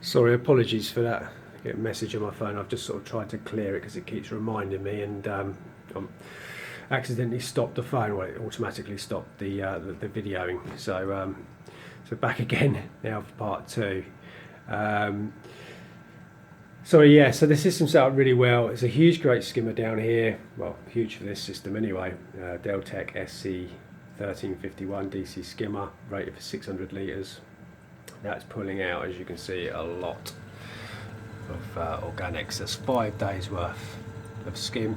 Sorry, apologies for that. I get a message on my phone. I've just sort of tried to clear it because it keeps reminding me, and accidentally stopped the phone. Well, it automatically stopped the videoing. So back again now for part two. So the system set up really well. It's a huge, great skimmer down here. Well, huge for this system anyway. Deltec SC 1351 DC skimmer, rated for 600 litres. That's pulling out, as you can see, a lot of organics. That's 5 days worth of skim.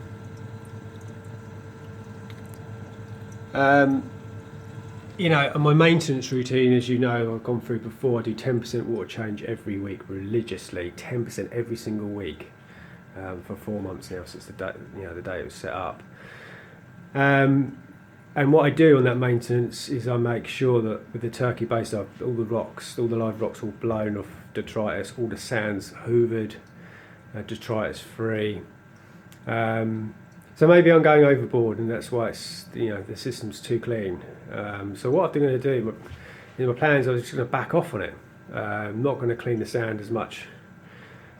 And my maintenance routine, as you know, I've gone through before, I do 10% water change every week religiously, 10% every single week, for 4 months now, since the day it was set up. And what I do on that maintenance is I make sure that with the turkey base, all the live rocks all blown off detritus, all the sand's hoovered, detritus free. So maybe I'm going overboard, and that's why it's the system's too clean. So what I'm going to do, my plans, I was just going to back off on it. I'm not going to clean the sand as much.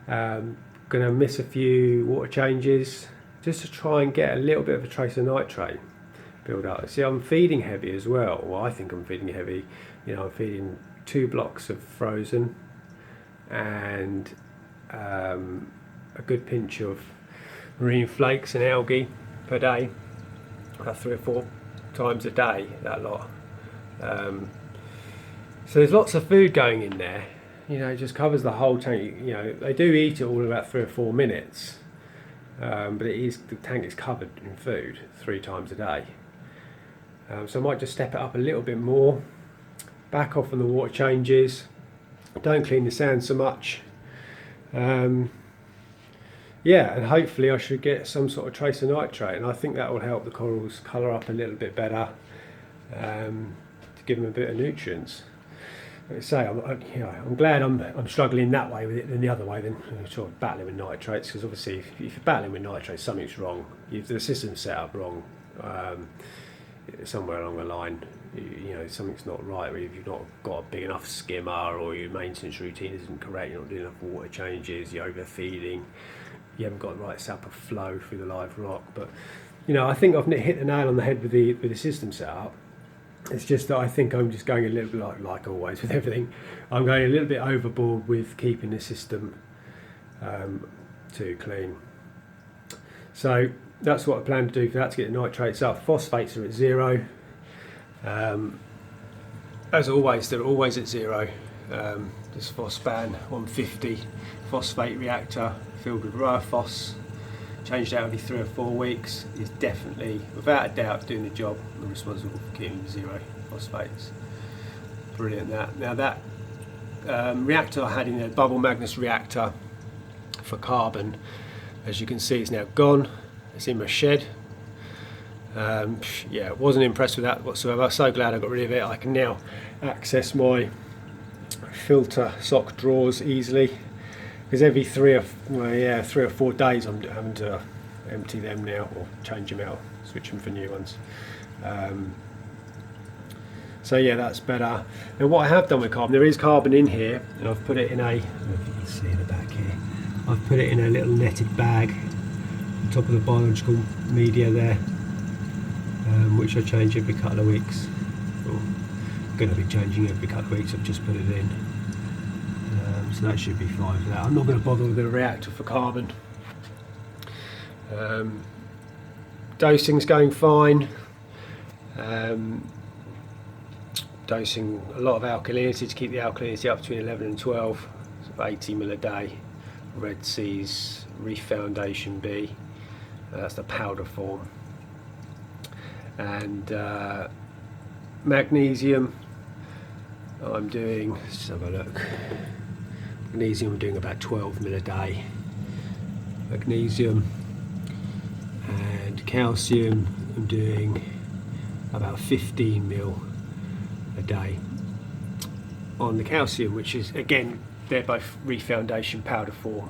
Going to miss a few water changes just to try and get a little bit of a trace of nitrate build up. See, I'm feeding heavy as well. Well, I think I'm feeding heavy. I'm feeding 2 blocks of frozen and a good pinch of marine flakes and algae per day, about 3 or 4 times a day, that lot. So there's lots of food going in there. It just covers the whole tank. They do eat it all in about 3 or 4 minutes, but the tank is covered in food 3 times a day. So I might just step it up a little bit more, back off on the water changes, don't clean the sand so much. And hopefully I should get some sort of trace of nitrate, and I think that will help the corals colour up a little bit better, to give them a bit of nutrients. Like I say, I'm glad I'm struggling that way with it than the other way, than sort of battling with nitrates, because obviously if you're battling with nitrates, something's wrong. If the system's set up wrong, somewhere along the line, something's not right. If you've not got a big enough skimmer, or your maintenance routine isn't correct, you're not doing enough water changes, you're overfeeding, you haven't got the right sap of flow through the live rock. But I think I've hit the nail on the head with the system set up. It's just that I think I'm just going a little bit like always with everything. I'm going a little bit overboard with keeping the system too clean. So that's what I plan to do for that, to get the nitrates up. Phosphates are at 0. As always, they're always at 0. This Phospan 150 phosphate reactor filled with Roaphos, changed out every 3 or 4 weeks, is definitely, without a doubt, doing the job and responsible for keeping 0 phosphates. Brilliant that. Now that reactor I had in there, bubble Magnus reactor for carbon, as you can see, it's now gone. It's in my shed. Wasn't impressed with that whatsoever. So glad I got rid of it. I can now access my filter sock drawers easily, because every 3 or 4 days I'm having to empty them now, or change them out, switch them for new ones. That's better. Now what I have done with carbon, there is carbon in here, and I've put it in a, I don't know if you can see in the back here, I've put it in a little netted bag on top of the biological media there, which I change every couple of weeks. I'm going to be changing every couple of weeks. I've just put it in, so that should be fine for that. I'm not going to bother with a reactor for carbon. Dosing's going fine. Dosing a lot of alkalinity to keep the alkalinity up between 11 and 12, so 80 ml a day. Red Sea's Reef Foundation B, that's the powder form. And magnesium, I'm doing, let's just have a look. Magnesium, I'm doing about 12 ml a day. Magnesium. And calcium, I'm doing about 15 ml a day. On the calcium, which is, again, they're both Reef Foundation powder form,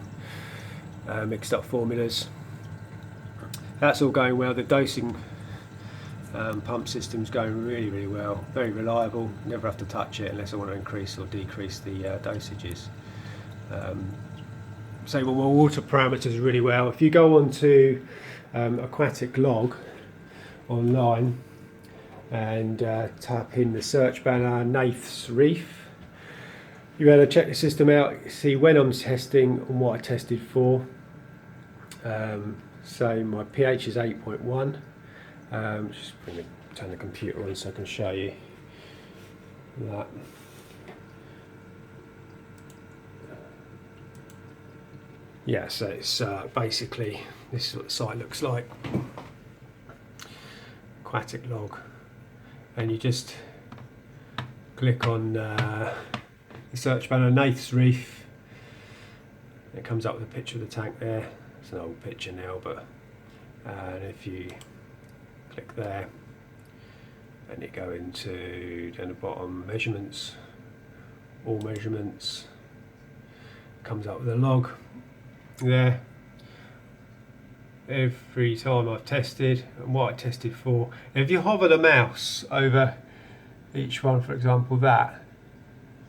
mixed up formulas. That's all going well. The dosing pump system's going really, really well. Very reliable. Never have to touch it unless I want to increase or decrease the dosages. So my water parameters really well. If you go on to aquatic log online and tap in the search banner Nath's Reef, you'll be able to check the system out, see when I'm testing and what I tested for. So my pH is 8.1. Just turn the computer on so I can show you that. Yeah, so it's basically, this is what the site looks like. Aquatic log, and you just click on the search banner Nath's Reef. It comes up with a picture of the tank there. It's an old picture now, but and if you click there and you go into down the bottom measurements, all measurements, comes up with a log there. Every time I've tested and what I tested for. And if you hover the mouse over each one, for example that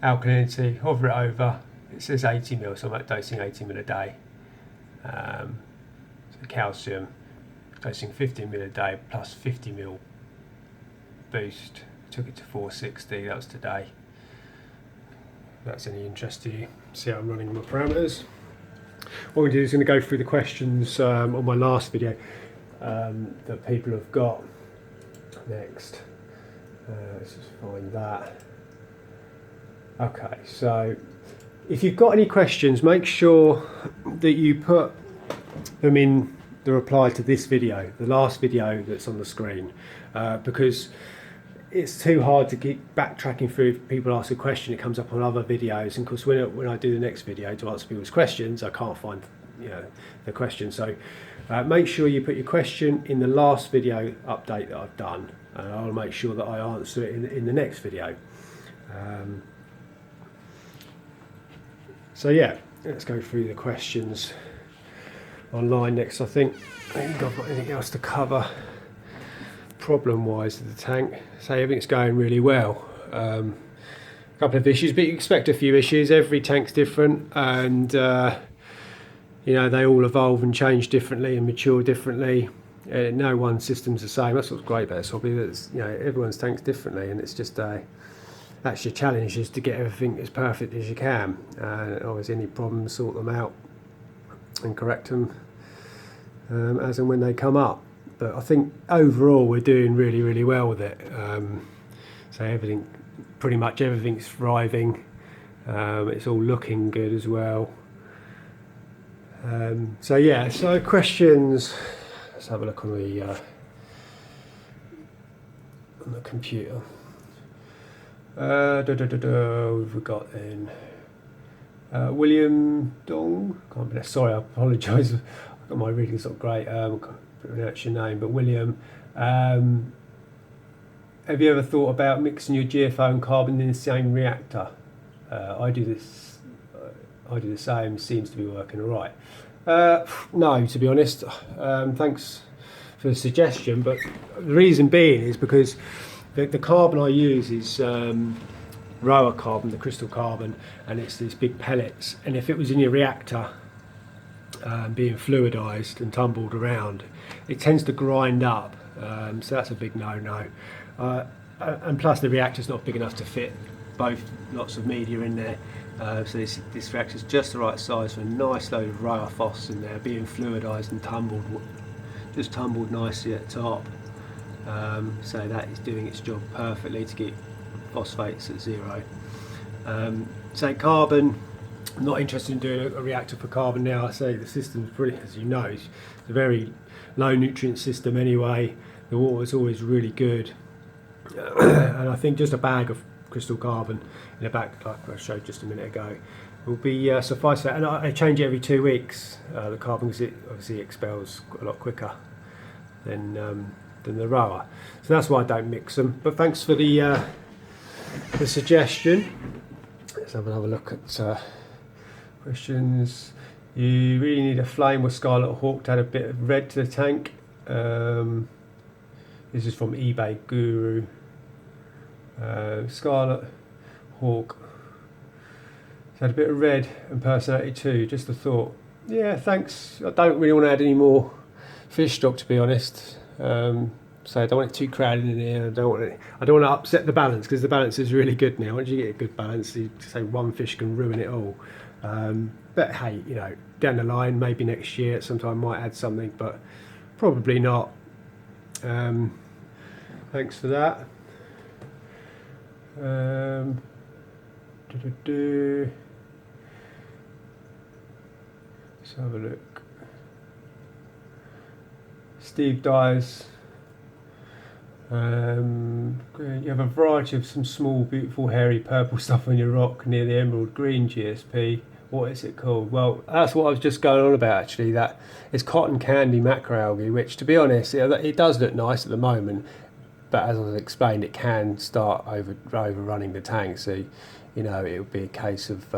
alkalinity, hover it over, it says 80 ml, so I'm dosing 80 ml a day. So calcium, dosing 15 ml a day plus 50 ml boost. Took it to 460, that was today. If that's any interest to you. See how I'm running my parameters. What we're going to do is going to go through the questions on my last video that people have got next. Let's just find that. Okay, so if you've got any questions, make sure that you put them in the reply to this video, the last video that's on the screen, because it's too hard to keep backtracking through. If people ask a question, it comes up on other videos, and of course when I do the next video to answer people's questions, I can't find the question. So make sure you put your question in the last video update that I've done, and I'll make sure that I answer it in the next video. So yeah, let's go through the questions online next. I think I've got anything else to cover problem wise with the tank. So everything's going really well. A couple of issues, but you expect a few issues. Every tank's different, and you know, they all evolve and change differently and mature differently. No one system's the same. That's what's great about this hobby, that everyone's tank's differently, and it's just that's your challenge, is to get everything as perfect as you can. Obviously any problems, sort them out and correct them as and when they come up. But I think overall we're doing really, really well with it. So pretty much everything's thriving. It's all looking good as well. So yeah, so questions. Let's have a look on the computer. What have we got then? William Dong. Can't be that. Sorry, I apologise. My reading's not great. Can't pronounce your name, but William. Have you ever thought about mixing your GFO and carbon in the same reactor? I do this. I do the same. Seems to be working all right. No, to be honest. Thanks for the suggestion, but the reason being is because the carbon I use is Roa carbon, the crystal carbon, and it's these big pellets. And if it was in your reactor, being fluidized and tumbled around, it tends to grind up. So that's a big no-no. And plus the reactor's not big enough to fit both lots of media in there. So this reactor's just the right size for a nice load of Roa phos in there, being fluidized and just tumbled nicely at the top. So that is doing its job perfectly to keep phosphates at zero. So carbon, I'm not interested in doing a reactor for carbon now. I say the system's pretty, as you know, it's a very low nutrient system anyway. The water is always really good. And I think just a bag of crystal carbon in a bag, like I showed just a minute ago, will be suffice for that. And I change it every 2 weeks, the carbon, because it obviously expels a lot quicker than the Roa. So that's why I don't mix them. But thanks for the suggestion. Let's have another look at questions. You really need a flame with Scarlet Hawk to add a bit of red to the tank. This is from eBay Guru. Scarlet Hawk. Had a bit of red and personality too, just a thought. Yeah, thanks. I don't really want to add any more fish stock, to be honest. So I don't want it too crowded in here. I don't want to upset the balance, because the balance is really good now. Once you get a good balance, you say one fish can ruin it all. But hey, you know, down the line, maybe next year at some time might add something, but probably not. Thanks for that. Let's have a look. Steve Dyers. You have a variety of some small, beautiful, hairy purple stuff on your rock near the emerald green GSP. What is it called? Well, that's what I was just going on about, actually. That it's cotton candy macroalgae, which, to be honest, it does look nice at the moment, but as I explained, it can start overrunning the tank. So, you know, it would be a case of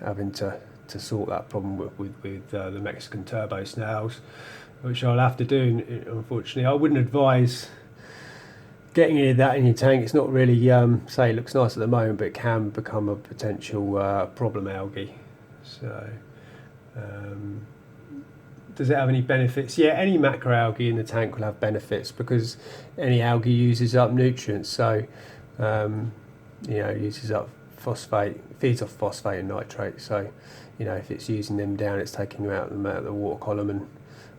having to sort that problem with the Mexican turbo snails, which I'll have to do. Unfortunately, I wouldn't advise getting any of that in your tank. It's not really, say, it looks nice at the moment, but it can become a potential problem algae. So, does it have any benefits? Yeah, any macroalgae in the tank will have benefits, because any algae uses up nutrients. So, you know, uses up phosphate, feeds off phosphate and nitrate. So, you know, if it's using them down, it's taking them out of the water column and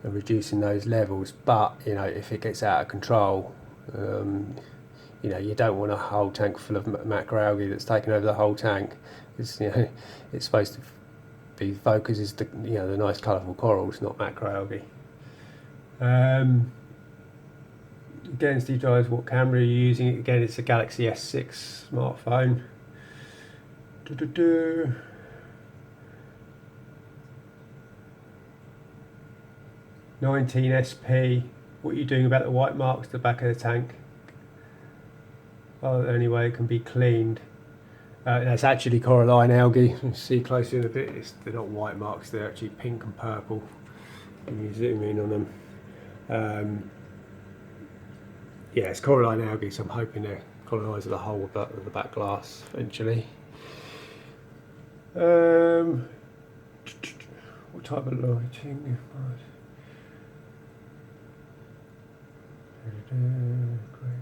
reducing those levels. But, you know, if it gets out of control, you know, you don't want a whole tank full of macroalgae that's taking over the whole tank. It's, you know, it's supposed to be focuses the, you know, the nice colourful corals, not macroalgae. Again, Steve Giles, what camera are you using? Again, it's a Galaxy S6 smartphone. 19 SP. What are you doing about the white marks at the back of the tank? Oh, the only way it can be cleaned. That's actually coralline algae. You see closer in a bit. They're not white marks. They're actually pink and purple. When you zoom in on them. Yeah, it's coralline algae, so I'm hoping to colonise the whole of the back glass eventually. What type of lighting? Great.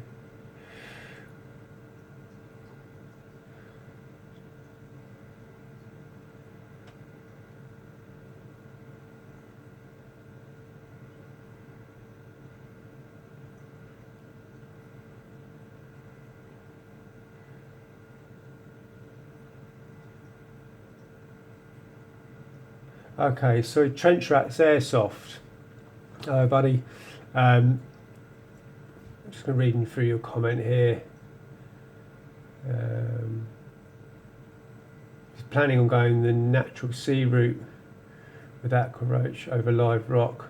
Okay, so trench rats airsoft. Hello, buddy. I'm just going to read through your comment here. He's planning on going the natural sea route with aqua roach over live rock.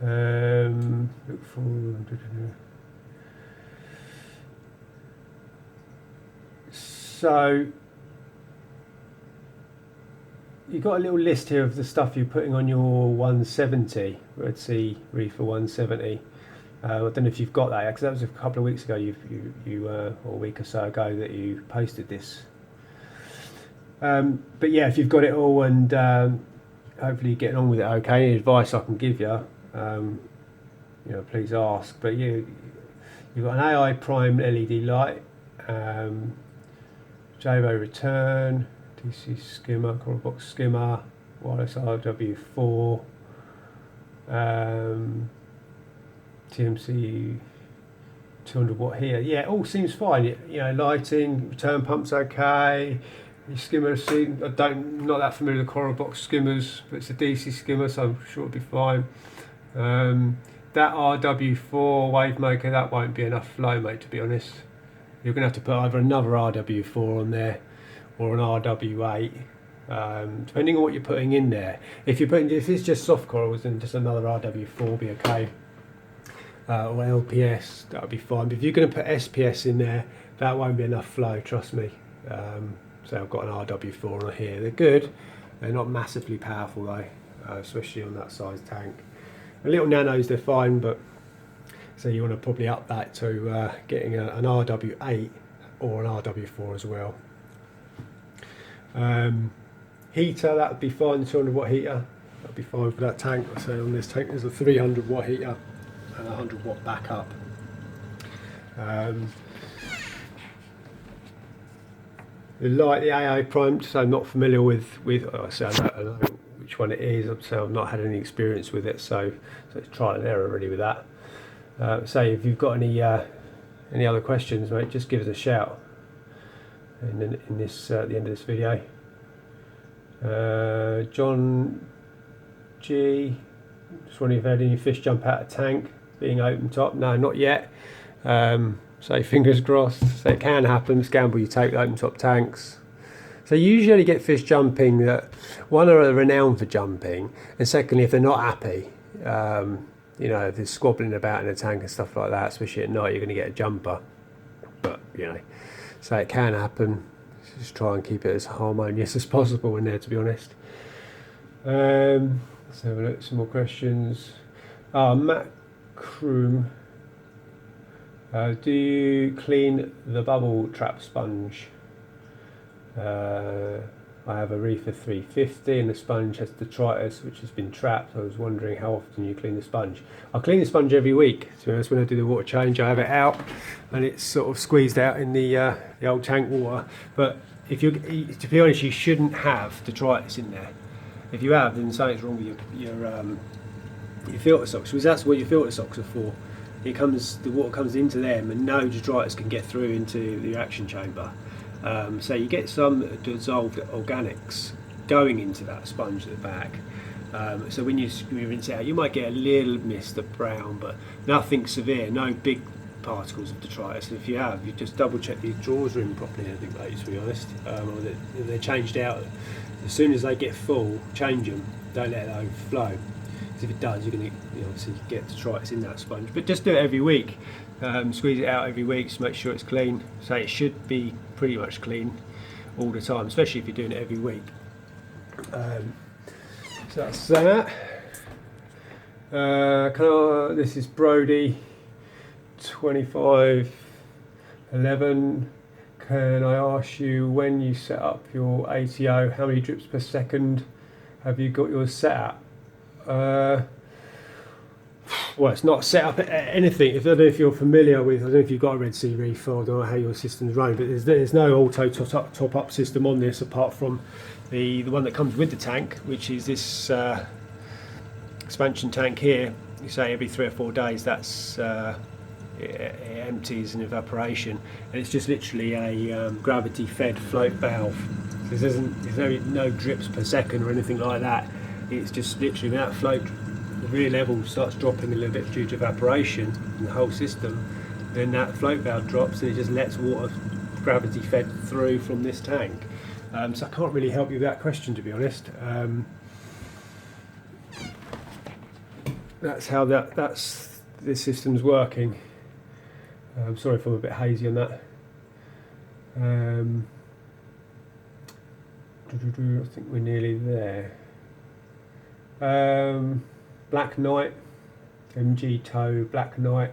Look for. So you've got a little list here of the stuff you're putting on your 170 Red Sea Reefer 170. I don't know if you've got that, because that was a couple of weeks ago. Or a week or so ago that you posted this. But yeah, if you've got it all, and hopefully you're getting on with it okay. Any advice I can give you, you know, please ask. But you've got an AI Prime LED light. JVO return, DC skimmer, coral box skimmer, wireless RW4, TMC 200 watt here. Yeah, it all seems fine. You know, lighting, return pump's okay. The skimmer, I'm not that familiar with the coral box skimmers, but it's a DC skimmer, so I'm sure it'll be fine. That RW4 wave maker, that won't be enough flow, mate, to be honest. You're going to have to put either another RW4 on there or an RW8, depending on what you're putting in there. If it's just soft corals, then just another RW4 will be okay. Or LPS, that would be fine. But if you're going to put SPS in there, that won't be enough flow, trust me. So I've got an RW4 on here. They're good. They're not massively powerful though, especially on that size tank. The little nanos, they're fine, but So you want to probably up that to getting an RW8 or an RW4 as well. Heater, that would be fine, the 200 watt heater, that would be fine for that tank. So on this tank there's a 300 watt heater and a 100 watt backup. The light, the AA primed, so I'm not familiar with so I don't know which one it is, so I've not had any experience with it, so it's trial and error really with that. So if you've got any other questions, mate, just give us a shout in this at the end of this video. John G, just wondering if you had any fish jump out of tank being open top. No, not yet. So fingers crossed. So it can happen. Just gamble you take the open top tanks. So you usually get fish jumping that, one, are renowned for jumping, and secondly, if they're not happy, you know, if they're squabbling about in a tank and stuff like that, especially at night, you're going to get a jumper. But you know, so it can happen. Just try and keep it as harmonious as possible in there, to be honest. Let's have a look. Some more questions. Matt Kroom. Do you clean the bubble trap sponge? I have a Reefer 350 and the sponge has detritus which has been trapped. I was wondering how often you clean the sponge. I clean the sponge every week. To be honest, when I do the water change, I have it out and it's sort of squeezed out in the old tank water. But if you, to be honest, you shouldn't have detritus in there. If you have, then something's wrong with your filter socks, because that's what your filter socks are for. The water comes into them and no detritus can get through into the reaction chamber. So you get some dissolved organics going into that sponge at the back. So when you rinse it out, you might get a little mist of brown, but nothing severe, no big particles of detritus. And if you have, you just double check these drawers are in properly, I think, mate, to be honest. Or they're changed out. As soon as they get full, change them, don't let it overflow. Because if it does, you're going to obviously get detritus in that sponge. But just do it every week. Squeeze it out every week, just make sure it's clean. So it should be pretty much clean all the time, especially if you're doing it every week. So that's that. This is Brody 2511. Can I ask you, when you set up your ATO, how many drips per second have you got yours set at? Well, it's not set up at anything. I don't know if you're familiar with, I don't know if you've got a Red Sea REEFER, I don't know how your system's run, but there's no auto top up system on this apart from the one that comes with the tank, which is this expansion tank here. You say every 3 or 4 days that's it empties in evaporation, and it's just literally a gravity fed float valve. So there's no drips per second or anything like that. It's just literally when that float, the rear level starts dropping a little bit due to evaporation in the whole system, then that float valve drops and it just lets water gravity fed through from this tank. So I can't really help you with that question, to be honest. That's how this system's working. I'm sorry if I'm a bit hazy on that. I think we're nearly there. Black Knight, MG Tow, Black Knight.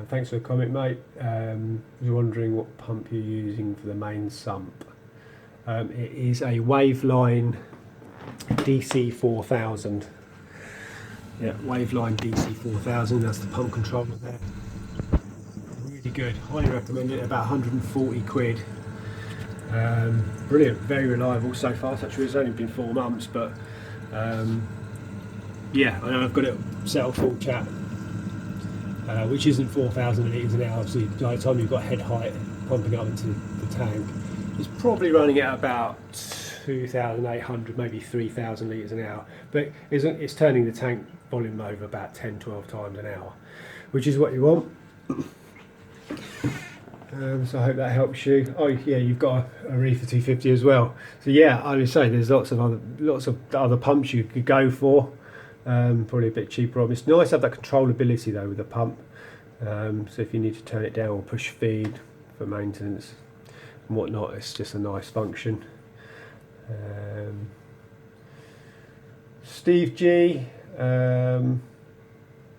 Thanks for the comment, mate. I was wondering what pump you're using for the main sump. It is a Waveline DC 4000. Yeah, Waveline DC 4000, that's the pump controller there. Really good, highly recommend it, about 140 quid. Brilliant, very reliable so far. Actually, it's only been 4 months, but yeah, I know I've got it set up full chat, which isn't 4,000 litres an hour. Obviously, by the time you've got head height pumping up into the tank, it's probably running at about 2,800, maybe 3,000 litres an hour. But it's turning the tank volume over about 10-12 times an hour, which is what you want. So I hope that helps you. Oh yeah, you've got a Reefer 250 as well. So yeah, I would say there's lots of other pumps you could go for. Probably a bit cheaper on. It's nice to have that controllability though with the pump. So if you need to turn it down or push feed for maintenance and whatnot, it's just a nice function. Steve G.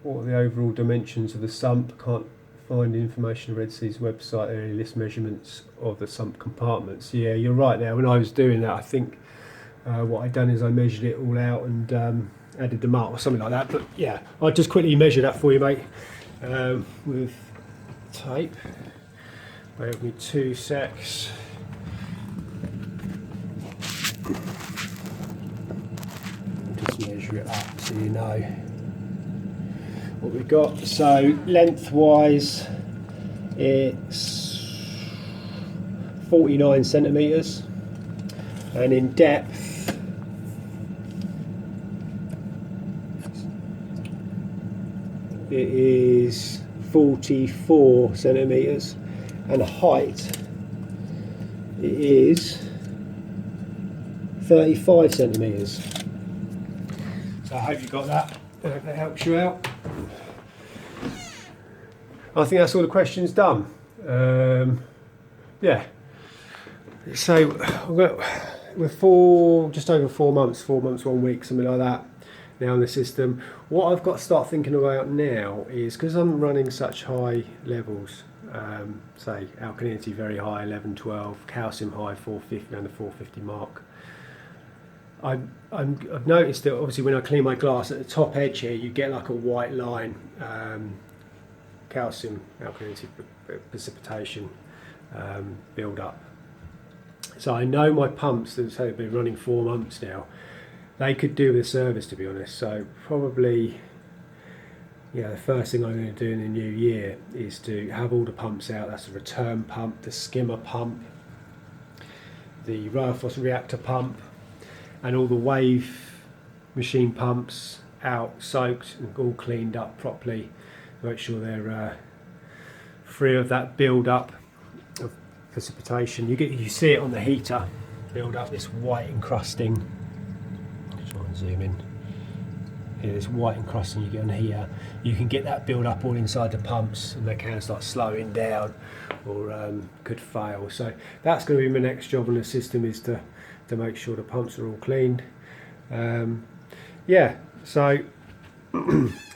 what are the overall dimensions of the sump? Can't find information on Red Sea's website. There are any list measurements of the sump compartments. Yeah, you're right now. When I was doing that, I think what I'd done is I measured it all out and added them up or something like that. But yeah, I'll just quickly measure that for you, mate, with tape. Bear with me 2 secs. Just measure it up so you know what we've got. So lengthwise it's 49 centimetres, and in depth it is 44 centimetres, and height it is 35 centimetres. So I hope you got that. I hope that helps you out. I think that's all the questions done. Yeah. So we're just over 4 months, 4 months, 1 week, something like that now in the system. What I've got to start thinking about now is, because I'm running such high levels, say alkalinity very high, 11, 12, calcium high, 450, around the 450 mark. I've noticed that obviously when I clean my glass at the top edge here, you get like a white line, calcium alkalinity precipitation build up. So I know my pumps that have been running 4 months now, they could do with a service, to be honest. So probably, yeah, the first thing I'm going to do in the new year is to have all the pumps out. That's the return pump, the skimmer pump, the Raufoss reactor pump, and all the wave machine pumps out, soaked and all cleaned up properly. Make sure they're free of that build up of precipitation. You see it on the heater, build up this white encrusting. Try and zoom in. Here, this white encrusting you get on here. You can get that build up all inside the pumps, and they can start slowing down or could fail. So that's going to be my next job on the system, is to make sure the pumps are all cleaned. Yeah, so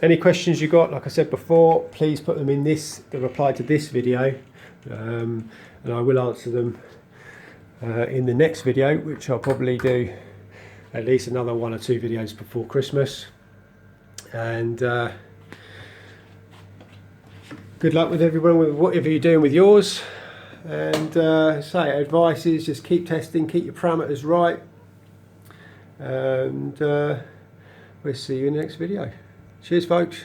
any questions you got, like I said before, please put them in the reply to this video, and I will answer them in the next video, which I'll probably do at least another 1 or 2 videos before Christmas. And good luck with everyone with whatever you're doing with yours. And advice is just keep testing, keep your parameters right, and we'll see you in the next video. Cheers, folks.